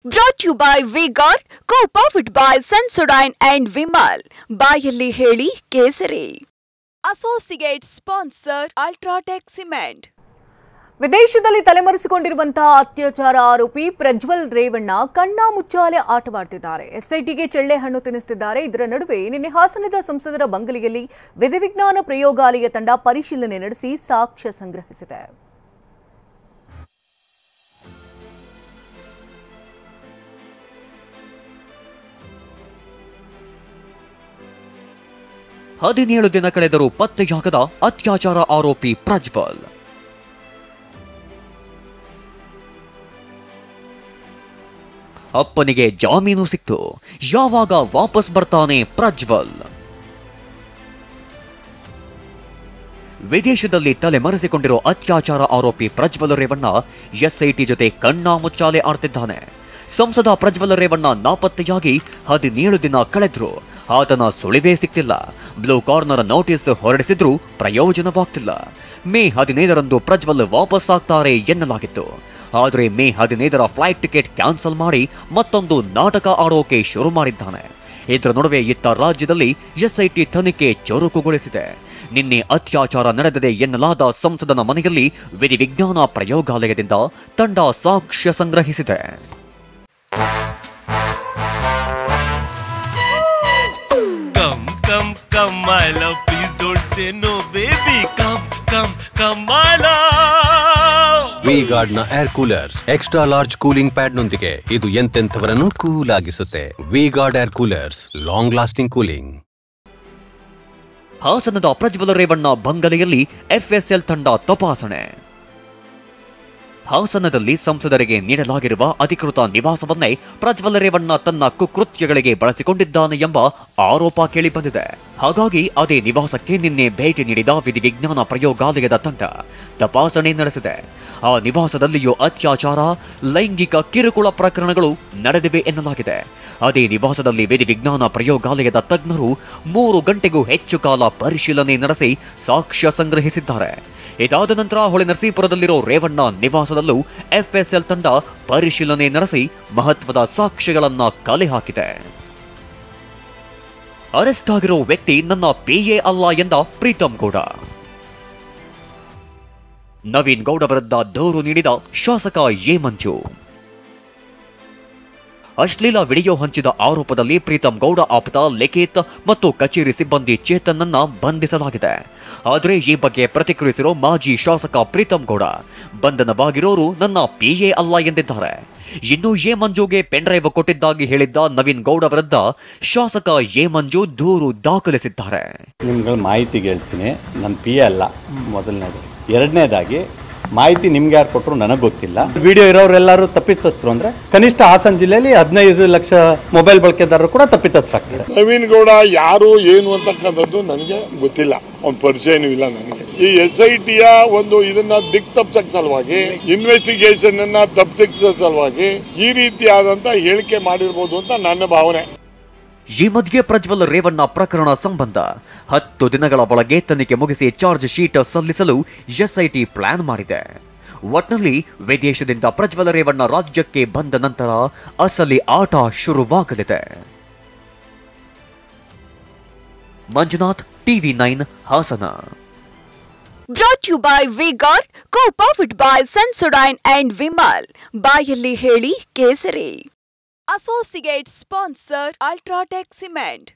Brought to you by V-Guard, co-powered by Sensodyne and Vimal. ಬಾಯಲ್ಲಿ ಹೇಳಿ ಕೇಸರಿ. Associate sponsor Ultratech Cement. ವಿದೇಶದಲ್ಲಿ ತಲೆಮರೆಸಿಕೊಂಡಿರುವಂತಹ ಅತ್ಯಾಚಾರ ಆರೋಪಿ ಪ್ರಜ್ವಲ್ ರೇವಣ್ಣ ಕಣ್ಣಾ ಮುಚ್ಚಾಲೆ ಆಟವಾಡುತ್ತಿದ್ದಾರೆ. ಎಸ್ಐಟಿಗೆ ಚೆಳ್ಳೆ ಹಣ್ಣು ತಿನ್ನಿಸುತ್ತಿದ್ದಾರೆ. ಇದರ ನಡುವೆ ನಿನ್ನೆ ಹಾಸನದ ಸಂಸದರ ಬಂಗಲೆಯಲ್ಲಿ ವಿಧಿವಿಜ್ಞಾನ ಪ್ರಯೋಗಾಲಯ ತಂಡ ಪರಿಶೀಲನೆ ನಡೆಸಿ ಸಾಕ್ಷ್ಯ ಸಂಗ್ರಹಿಸಿದೆ. ಹದಿನೇಳು ದಿನ ಕಳೆದರೂ ಪತ್ತೆಯಾಗದ ಅತ್ಯಾಚಾರ ಆರೋಪಿ ಪ್ರಜ್ವಲ್. ಅಪ್ಪನಿಗೆ ಜಾಮೀನು ಸಿಕ್ತು, ಯಾವಾಗ ವಾಪಸ್ ಬರ್ತಾನೆ ಪ್ರಜ್ವಲ್? ವಿದೇಶದಲ್ಲಿ ತಲೆಮರೆಸಿಕೊಂಡಿರೋ ಅತ್ಯಾಚಾರ ಆರೋಪಿ ಪ್ರಜ್ವಲ್ ರೇವಣ್ಣ ಎಸ್ಐಟಿ ಜೊತೆ ಕಣ್ಣಾ ಮುಚ್ಚಾಲೆ ಆಡ್ತಿದ್ದಾನೆ. ಸಂಸದ ಪ್ರಜ್ವಲ್ ರೇವಣ್ಣ ನಾಪತ್ತೆಯಾಗಿ 17 ದಿನ ಕಳೆದ್ರು ಆತನ ಸುಳಿವೇ ಸಿಕ್ತಿಲ್ಲ. ಬ್ಲೂ ಕಾರ್ನರ್ ನೋಟಿಸ್ ಹೊರಡಿಸಿದ್ರೂ ಪ್ರಯೋಜನವಾಗ್ತಿಲ್ಲ. ಮೇ 15ರಂದು ಪ್ರಜ್ವಲ್ ವಾಪಸ್ ಆಗ್ತಾರೆ ಎನ್ನಲಾಗಿತ್ತು. ಆದರೆ ಮೇ 15ರ ಫ್ಲೈಟ್ ಟಿಕೆಟ್ ಕ್ಯಾನ್ಸಲ್ ಮಾಡಿ ಮತ್ತೊಂದು ನಾಟಕ ಆಡೋಕೆ ಶುರು ಮಾಡಿದ್ದಾನೆ. ಇದರ ನಡುವೆ ಇತ್ತ ರಾಜ್ಯದಲ್ಲಿ ಎಸ್ಐಟಿ ತನಿಖೆ ಚುರುಕುಗೊಳಿಸಿದೆ. ನಿನ್ನೆ ಅತ್ಯಾಚಾರ ನಡೆದಿದೆ ಎನ್ನಲಾದ ಸಂಸದನ ಮನೆಯಲ್ಲಿ ವಿಧಿವಿಜ್ಞಾನ ಪ್ರಯೋಗಾಲಯದಿಂದ ತಂಡ ಸಾಕ್ಷ್ಯ ಸಂಗ್ರಹಿಸಿದೆ. Come, my love, please don't say no, baby. Come, my love. V-Guard ನ air coolers extra large cooling pad ನೊಂದಿಗೆ ಇದು ಎಂತೆಂಥವರನ್ನು ಕೂಲ್ ಆಗಿಸುತ್ತೆ. V-Guard air coolers, long lasting cooling. ಹಾಸನದ ಪ್ರಜ್ವಲ್ ರೇವಣ್ಣ ಬಂಗಲೆಯಲ್ಲಿ ಎಫ್ಎಸ್ಎಲ್ ತಂಡ ತಪಾಸಣೆ. ಹಾಸನದಲ್ಲಿ ಸಂಸದರಿಗೆ ನೀಡಲಾಗಿರುವ ಅಧಿಕೃತ ನಿವಾಸವನ್ನೇ ಪ್ರಜ್ವಲ್ ರೇವಣ್ಣ ತನ್ನ ಕುಕೃತ್ಯಗಳಿಗೆ ಬಳಸಿಕೊಂಡಿದ್ದಾನೆ ಎಂಬ ಆರೋಪ ಕೇಳಿಬಂದಿದೆ. ಹಾಗಾಗಿ ಅದೇ ನಿವಾಸಕ್ಕೆ ನಿನ್ನೆ ಭೇಟಿ ನೀಡಿದ ವಿಧಿವಿಜ್ಞಾನ ಪ್ರಯೋಗಾಲಯದ ತಂಡ ತಪಾಸಣೆ ನಡೆಸಿದೆ. ಆ ನಿವಾಸದಲ್ಲಿಯೂ ಅತ್ಯಾಚಾರ, ಲೈಂಗಿಕ ಕಿರುಕುಳ ಪ್ರಕರಣಗಳು ನಡೆದಿವೆ ಎನ್ನಲಾಗಿದೆ. ಅದೇ ನಿವಾಸದಲ್ಲಿ ವಿಧಿವಿಜ್ಞಾನ ಪ್ರಯೋಗಾಲಯದ ತಜ್ಞರು 3 ಗಂಟೆಗೂ ಹೆಚ್ಚು ಕಾಲ ಪರಿಶೀಲನೆ ನಡೆಸಿ ಸಾಕ್ಷ್ಯ ಸಂಗ್ರಹಿಸಿದ್ದಾರೆ. ಇದಾದ ನಂತರ ಹೊಳೆನರಸೀಪುರದಲ್ಲಿರೋ ರೇವಣ್ಣ ನಿವಾಸದಲ್ಲೂ ಎಫ್ಎಸ್ಎಲ್ ತಂಡ ಪರಿಶೀಲನೆ ನಡೆಸಿ ಮಹತ್ವದ ಸಾಕ್ಷ್ಯಗಳನ್ನ ಕಲೆ ಹಾಕಿದೆ. ಅರೆಸ್ಟ್ ಆಗಿರೋ ವ್ಯಕ್ತಿ ನನ್ನ ಪಿಎ ಅಲ್ಲ ಎಂದ ಪ್ರೀತಂ ಗೌಡ. ನವೀನ್ ಗೌಡ ವಿರುದ್ಧ ದೂರು ನೀಡಿದ ಶಾಸಕ ಎ ಮಂಜು. ಅಶ್ಲೀಲ ವಿಡಿಯೋ ಹಂಚಿದ ಆರೋಪದಲ್ಲಿ ಪ್ರೀತಂ ಗೌಡ ಆಪ್ತ ಲಿಖಿತ್ ಮತ್ತು ಕಚೇರಿ ಸಿಬ್ಬಂದಿ ಚೇತನ್ ಅನ್ನ ಬಂಧಿಸಲಾಗಿದೆ. ಆದರೆ ಈ ಬಗ್ಗೆ ಪ್ರತಿಕ್ರಿಯಿಸಿರೋ ಮಾಜಿ ಶಾಸಕ ಪ್ರೀತಂ ಗೌಡ, ಬಂಧನವಾಗಿರೋರು ನನ್ನ ಪಿಎ ಅಲ್ಲ ಎಂದಿದ್ದಾರೆ. ಇನ್ನು ಎ ಮಂಜುಗೆ ಪೆನ್ ಡ್ರೈವ್ ಕೊಟ್ಟಿದ್ದಾಗಿ ಹೇಳಿದ್ದ ನವೀನ್ ಗೌಡ ವಿರುದ್ಧ ಶಾಸಕ ಎ ಮಂಜು ದೂರು ದಾಖಲಿಸಿದ್ದಾರೆ. ನಿಮ್ಗೆ ಮಾಹಿತಿಗೆ ಹೇಳ್ತೀನಿ, ನನ್ನ ಪಿಎ ಅಲ್ಲ ಮೊದಲನೇದು. ಎರಡನೇದಾಗಿ ಮಾಹಿತಿ ನಿಮ್ಗೆ ಯಾರು ಕೊಟ್ಟರು ನನಗೆ ಗೊತ್ತಿಲ್ಲ. ವಿಡಿಯೋ ಇರೋರೆಲ್ಲರೂ ತಪ್ಪಿತಸ್ಥರು ಅಂದ್ರೆ ಕನಿಷ್ಠ ಹಾಸನ ಜಿಲ್ಲೆಯಲ್ಲಿ 15 ಲಕ್ಷ ಮೊಬೈಲ್ ಬಳಕೆದಾರರು ಕೂಡ ತಪ್ಪಿತಸ್ಥರಾಗ್ತಾರೆ. ನವೀನ್ ಗೌಡ ಯಾರು ಏನು ಅಂತಕ್ಕಂಥದ್ದು ನನಗೆ ಗೊತ್ತಿಲ್ಲ, ಅವ್ನ ಪರಿಚಯನೂ ಇಲ್ಲ ನನಗೆ. ಈ SITಯ ಒಂದು ಇದನ್ನ ದಿಕ್ ತಪ್ಪಿಸೋ ಸಲುವಾಗಿ, ಇನ್ವೆಸ್ಟಿಗೇಷನ್ ಅನ್ನ ತಪ್ಪಿಸೋ ಸಲುವಾಗಿ ಈ ರೀತಿಯಾದಂತ ಹೇಳಿಕೆ ಮಾಡಿರ್ಬೋದು ಅಂತ ನನ್ನ ಭಾವನೆ. ಈ ಮಧ್ಯೆ ಪ್ರಜ್ವಲ್ ರೇವಣ್ಣ ಪ್ರಕರಣ ಸಂಬಂಧ 10 ದಿನಗಳ ಒಳಗೆ ತನಿಖೆ ಮುಗಿಸಿ ಚಾರ್ಜ್ ಶೀಟ್ ಸಲ್ಲಿಸಲು ಎಸ್ಐಟಿ ಪ್ಲಾನ್ ಮಾಡಿದೆ. ಒಟ್ನಲ್ಲಿ ವಿದೇಶದಿಂದ ಪ್ರಜ್ವಲ್ ರೇವಣ್ಣ ರಾಜ್ಯಕ್ಕೆ ಬಂದ ನಂತರ ಅಸಲಿ ಆಟ ಶುರುವಾಗಲಿದೆ. Manjunath, TV9 Hassan. Brought to you by V-Guard, co-powered by Sensodyne and Vimal. ಬಾಯಲ್ಲಿ ಹೇಳಿ ಕೇಸರಿ. Associate sponsor Ultratech Cement.